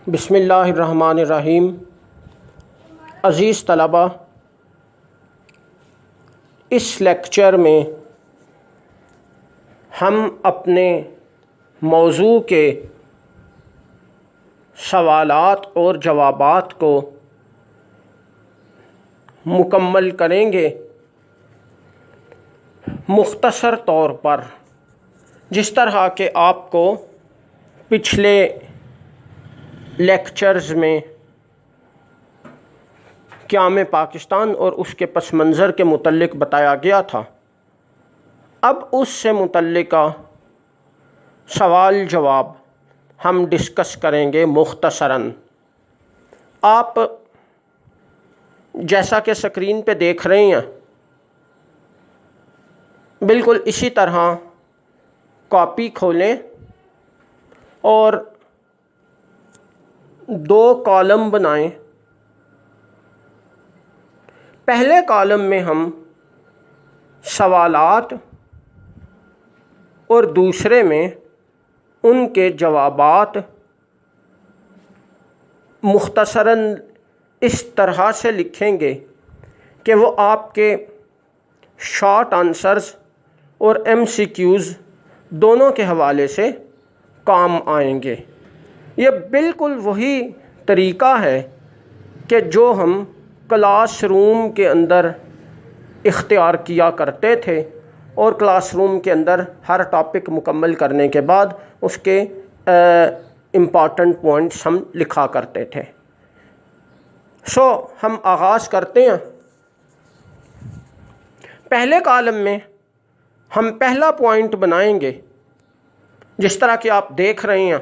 बिस्मिल्लाहिर्रहमानिर्रहीम। अज़ीज़ तलबा, इस लेक्चर में हम अपने मौजू के सवालात और जवाबात को मुकम्मल करेंगे मुख्तसर तौर पर, जिस तरह के आपको पिछले लेक्चर्स में क़याम पाकिस्तान और उसके पस मंज़र के मुतल्लिक़ बताया गया था। अब उससे मुतल्लिक़ा सवाल जवाब हम डिस्कस करेंगे मुख्तसरन। आप जैसा कि स्क्रीन पे देख रहे हैं, बिल्कुल इसी तरह कॉपी खोलें और 2 कॉलम बनाएं। पहले कॉलम में हम सवालात और दूसरे में उनके जवाबात मुख्तसरन इस तरह से लिखेंगे कि वो आपके शॉर्ट आंसर्स और MCQs दोनों के हवाले से काम आएंगे। ये बिल्कुल वही तरीक़ा है कि जो हम क्लासरूम के अंदर इख्तियार किया करते थे और क्लासरूम के अंदर हर टॉपिक मुकम्मल करने के बाद उसके इम्पॉर्टेंट पॉइंट्स हम लिखा करते थे। हम आगाज़ करते हैं। पहले कॉलम में हम पहला पॉइंट बनाएंगे, जिस तरह कि आप देख रहे हैं,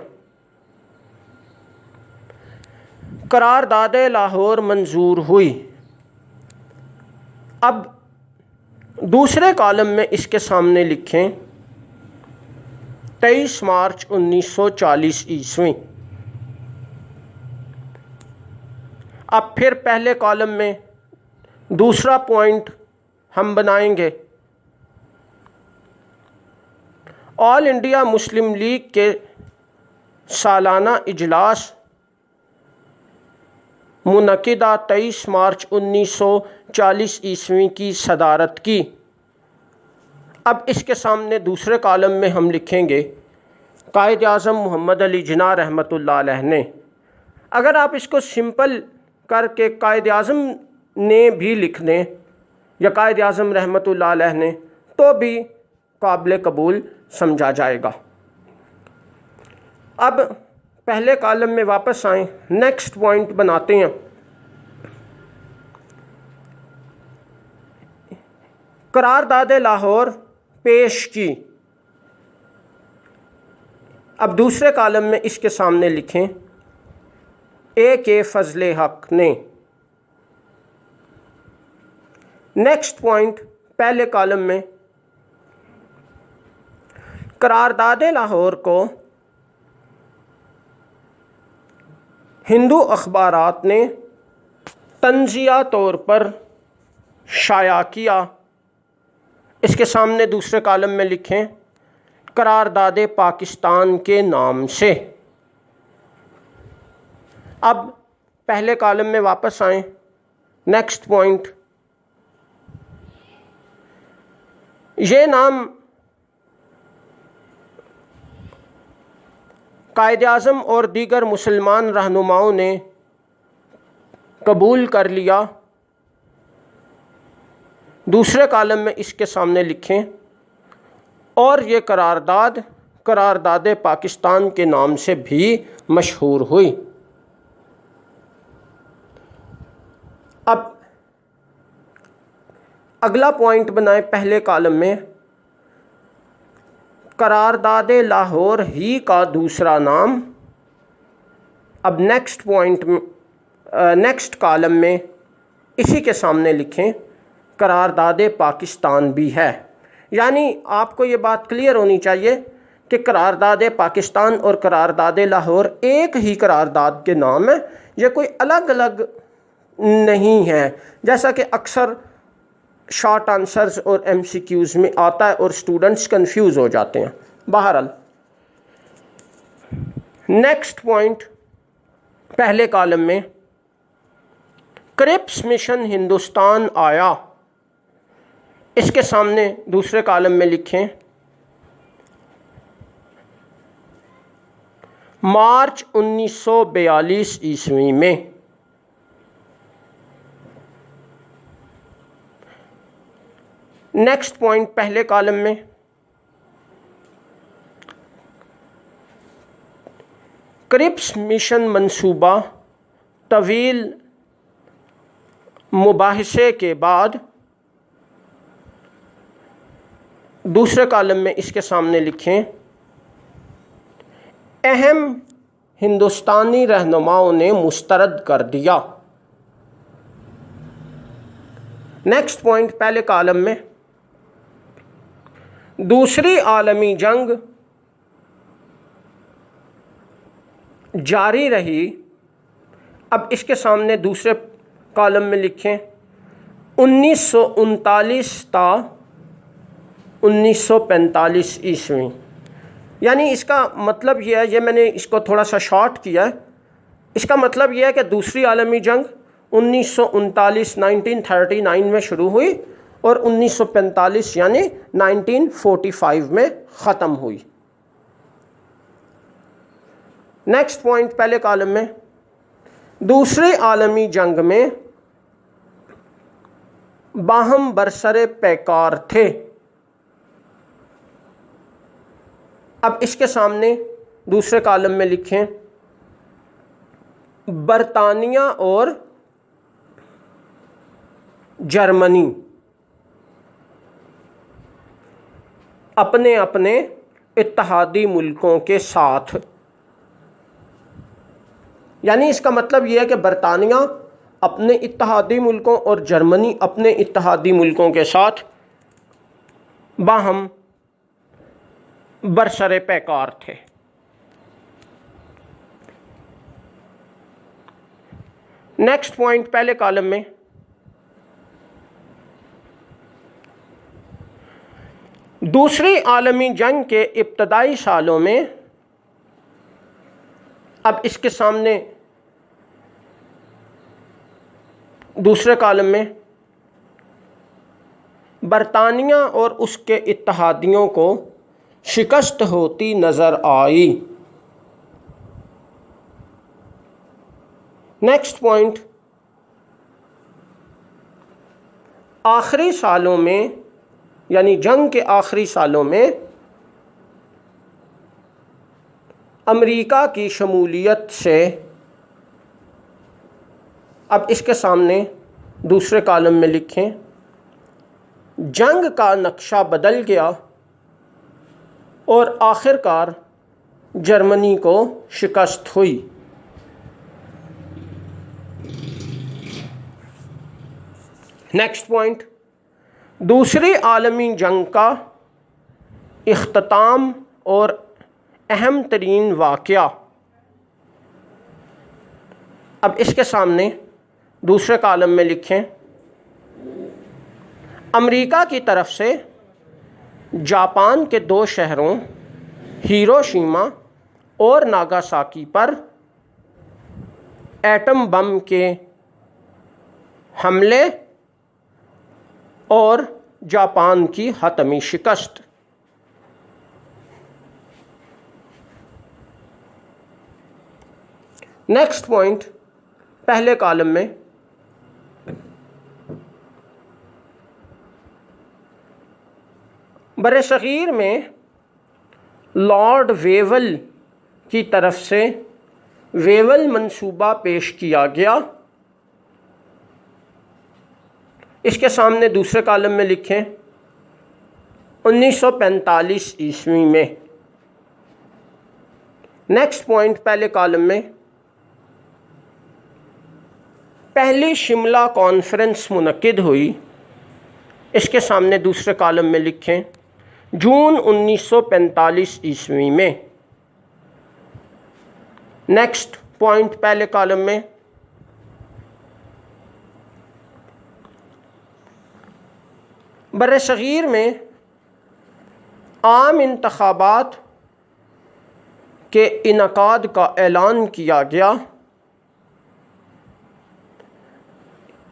करारदाद लाहौर मंजूर हुई। अब दूसरे कॉलम में इसके सामने लिखें 23 मार्च 1940 ईस्वी। अब फिर पहले कॉलम में दूसरा पॉइंट हम बनाएंगे, ऑल इंडिया मुस्लिम लीग के सालाना इजलास मुनक़िदा 23 मार्च 1940 ईस्वी की सदारत की। अब इसके सामने दूसरे कॉलम में हम लिखेंगे कायद आज़म मोहम्मद अली जिन्ना रहमतुल्लाह अलैह ने। अगर आप इसको सिंपल करके कायद आज़म ने भी लिख दें या कायद आज़म रहमतुल्लाह अलैह ने, तो भी काबिल कबूल समझा जाएगा। अब पहले कॉलम में वापस आएँ, नेक्स्ट पॉइंट बनाते हैं। करारदाद लाहौर पेश की। अब दूसरे कॉलम में इसके सामने लिखें AK फजले हक ने। नेक्स्ट पॉइंट पहले कॉलम में करारदाद लाहौर को हिंदू अखबारात ने तंज़िया तौर पर शाया किया। इसके सामने दूसरे कॉलम में लिखें करारदाद पाकिस्तान के नाम से। अब पहले कॉलम में वापस आएं, नेक्स्ट पॉइंट, ये नाम कायद आज़म और दीगर मुसलमान रहनुमाओं ने कबूल कर लिया। दूसरे कॉलम में इसके सामने लिखें और ये करारदाद पाकिस्तान के नाम से भी मशहूर हुई। अब अगला पॉइंट बनाए पहले कॉलम में करारदाद लाहौर ही का दूसरा नाम। अब नेक्स्ट पॉइंट में नेक्स्ट कॉलम में इसी के सामने लिखें करारदाद पाकिस्तान भी है। यानी आपको ये बात क्लियर होनी चाहिए कि करारदाद पाकिस्तान और करारदाद लाहौर एक ही करारदाद के नाम है, ये कोई अलग अलग नहीं है, जैसा कि अक्सर शॉर्ट आंसर्स और MCQs में आता है और स्टूडेंट्स कंफ्यूज हो जाते हैं। बहरहाल नेक्स्ट पॉइंट पहले कॉलम में क्रिप्स मिशन हिंदुस्तान आया, इसके सामने दूसरे कॉलम में लिखें मार्च 1942 ईस्वी में। नेक्स्ट पॉइंट पहले कॉलम में क्रिप्स मिशन मंसूबा तवील मुबाहिसे के बाद, दूसरे कॉलम में इसके सामने लिखें अहम हिंदुस्तानी रहनुमाओं ने मुस्तरद कर दिया। नेक्स्ट पॉइंट पहले कॉलम में दूसरी आलमी जंग जारी रही। अब इसके सामने दूसरे कॉलम में लिखें 1939 ता 1945 ईस्वी। यानी इसका मतलब यह है, ये मैंने इसको थोड़ा सा शॉर्ट किया है, इसका मतलब यह है कि दूसरी आलमी जंग 1939 में शुरू हुई और 1945 यानी 1945 में ख़त्म हुई। नेक्स्ट पॉइंट पहले कॉलम में दूसरी आलमी जंग में बाहम बरसरे पैकार थे। अब इसके सामने दूसरे कॉलम में लिखें बरतानिया और जर्मनी अपने अपने इत्तहादी मुल्कों के साथ। यानी इसका मतलब यह है कि बरतानिया अपने इत्तहादी मुल्कों और जर्मनी अपने इत्तहादी मुल्कों के साथ बाहम बरसरे पैकार थे। नेक्स्ट पॉइंट पहले कॉलम में दूसरी आलमी जंग के इब्तदाई सालों में, अब इसके सामने दूसरे कॉलम में बरतानिया और उसके इत्तहादियों को शिकस्त होती नज़र आई। नेक्स्ट पॉइंट आखिरी सालों में, यानी जंग के आखिरी सालों में अमेरिका की शमूलियत से, अब इसके सामने दूसरे कॉलम में लिखें जंग का नक्शा बदल गया और आखिरकार जर्मनी को शिकस्त हुई। नेक्स्ट पॉइंट दूसरी आलमी जंग का इख्तिताम और अहम तरीन वाक़या। अब इसके सामने दूसरे कॉलम में लिखें अमेरिका की तरफ से जापान के 2 शहरों हिरोशिमा और नागासाकी पर एटम बम के हमले और जापान की हतमी शिकस्त। नेक्स्ट पॉइंट पहले कॉलम में बरसगीर में लॉर्ड वेवल की तरफ से वेवल मंसूबा पेश किया गया। इसके सामने दूसरे कॉलम में लिखें 1945 ईस्वी में। नेक्स्ट पॉइंट पहले कॉलम में पहली शिमला कॉन्फ्रेंस मुनक्किद हुई। इसके सामने दूसरे कॉलम में लिखें जून 1945 ईस्वी में। नेक्स्ट पॉइंट पहले कॉलम में बरसगीर में आम इंतखाबात के इनकाद का ऐलान किया गया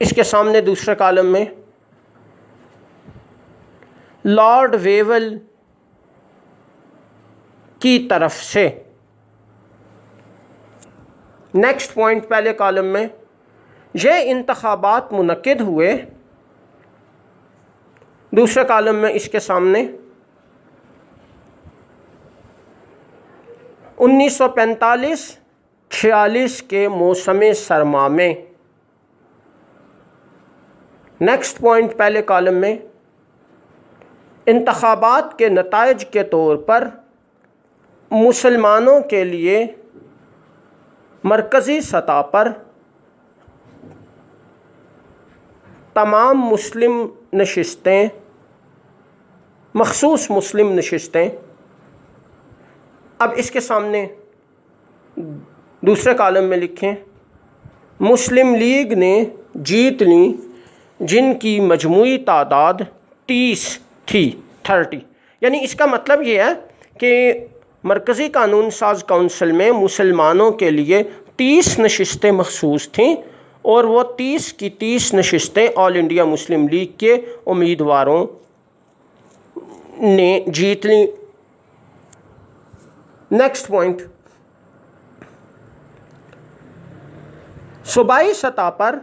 इसके सामने दूसरे कॉलम में लॉर्ड वेवल की तरफ से। नेक्स्ट पॉइंट पहले कॉलम में, ये इंतखाबात मुनक्किद हुए। दूसरे कॉलम में इसके सामने 1945-46 के मौसम सरमा में। नेक्स्ट पॉइंट पहले कॉलम में, इंतखाबात के नताइज के तौर पर मुसलमानों के लिए मरकज़ी सतह पर तमाम मुस्लिम नशिस्तें, मखसूस मुस्लिम नशिस्तें। अब इसके सामने दूसरे कॉलम में लिखें, मुस्लिम लीग ने जीत ली जिनकी मजमूई तादाद 30 थी, 30। यानी इसका मतलब ये है कि मरकज़ी कानून साज काउंसिल में मुसलमानों के लिए 30 नशिस्तें मखसूस थीं और वो 30 की 30 नशिस्तें ऑल इंडिया मुस्लिम लीग के उम्मीदवारों ने जीत ली। नेक्स्ट पॉइंट, सूबाई सतह पर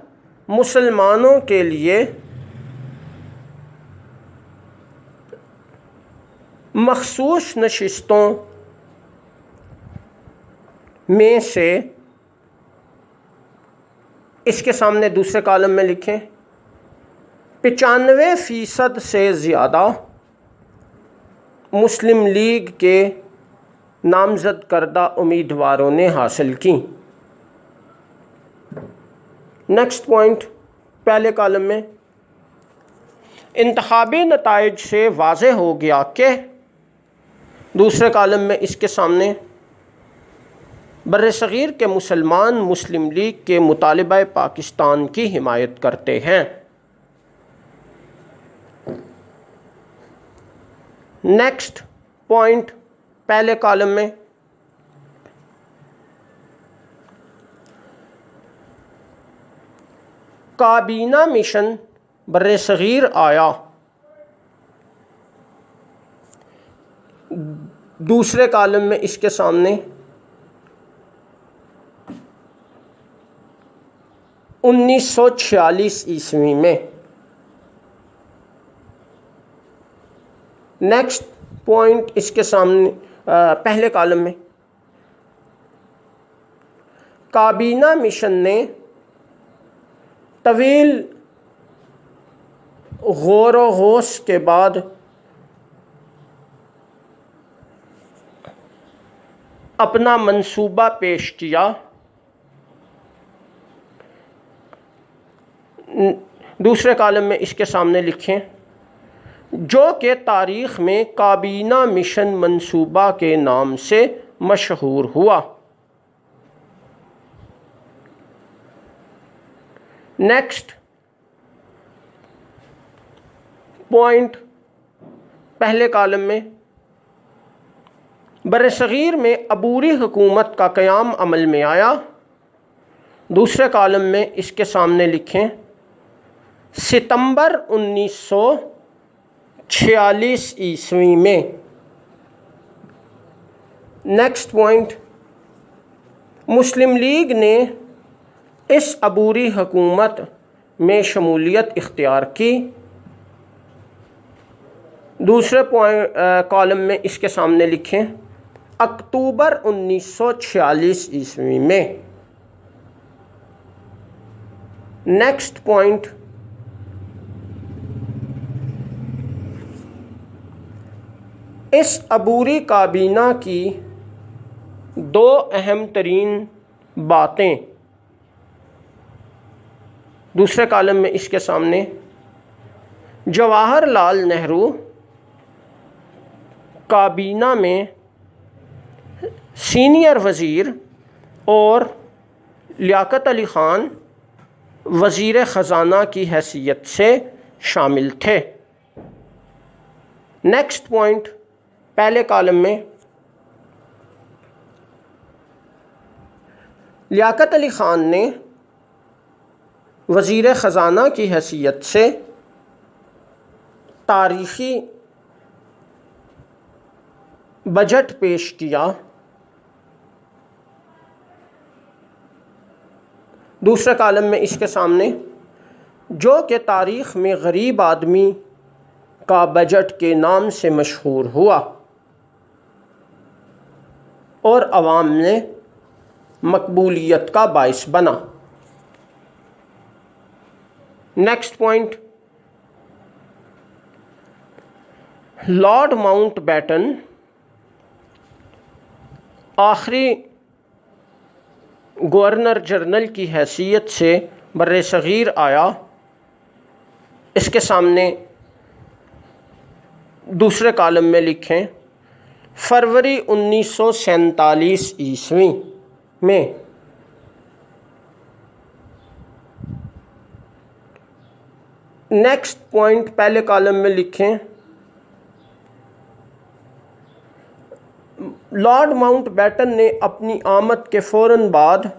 मुसलमानों के लिए मखसूस नशिस्तों में से इसके सामने दूसरे कॉलम में लिखें 95% से ज़्यादा मुस्लिम लीग के नामज़द करदा उम्मीदवारों ने हासिल की। नेक्स्ट पॉइंट पहले कॉलम में, इंतखाबी नताइज से वाज़े हो गया कि। दूसरे कॉलम में इसके सामने बर्र-ए-सग़ीर के मुसलमान मुस्लिम लीग के मुतालिबा पाकिस्तान की हिमायत करते हैं। नेक्स्ट पॉइंट पहले कॉलम में, काबीना मिशन बर्र-ए-सग़ीर आया। दूसरे कॉलम में इसके सामने 1946 ईस्वी में। नेक्स्ट पॉइंट इसके सामने पहले कॉलम में, काबीना मिशन ने तवील गौर व गौस के बाद अपना मंसूबा पेश किया। दूसरे कॉलम में इसके सामने लिखें, जो कि तारीख़ में काबीना मिशन मंसूबा के नाम से मशहूर हुआ। नेक्स्ट पॉइंट पहले कॉलम में, बर्र-ए-सग़ीर में अबूरी हुकूमत का क़याम अमल में आया। दूसरे कॉलम में इसके सामने लिखें, सितंबर 1946 ईस्वी में। नेक्स्ट पॉइंट, मुस्लिम लीग ने इस अबूरी हुकूमत में शमूलियत इख्तियार की। दूसरे कॉलम में इसके सामने लिखें, अक्टूबर 1946 ईस्वी में। नेक्स्ट पॉइंट, इस अबूरी काबीना की दो अहम तरीन बातें। दूसरे कॉलम में इसके सामने, जवाहरलाल नेहरू काबीना में सीनियर वज़ीर और लियाकत अली ख़ान वज़ीर ख़ज़ाना की हैसियत से शामिल थे। नेक्स्ट पॉइंट पहले कॉलम में, लियाकत अली ख़ान ने वज़ीर ख़ज़ाना की हैसियत से तारीख़ी बजट पेश किया। दूसरे कॉलम में इसके सामने जो कि तारीख़ में गरीब आदमी का बजट के नाम से मशहूर हुआ और अवाम ने मकबूलियत का बाइस बना। नेक्स्ट पॉइंट, लॉर्ड माउंटबेटन आखिरी गवर्नर जनरल की हैसियत से बर्रे सग़ीर आया। इसके सामने दूसरे कॉलम में लिखें फरवरी 1947 ईस्वी में नेक्स्ट पॉइंट पहले कॉलम में लिखें लॉर्ड माउंटबेटन ने अपनी आमद के फ़ौरन बाद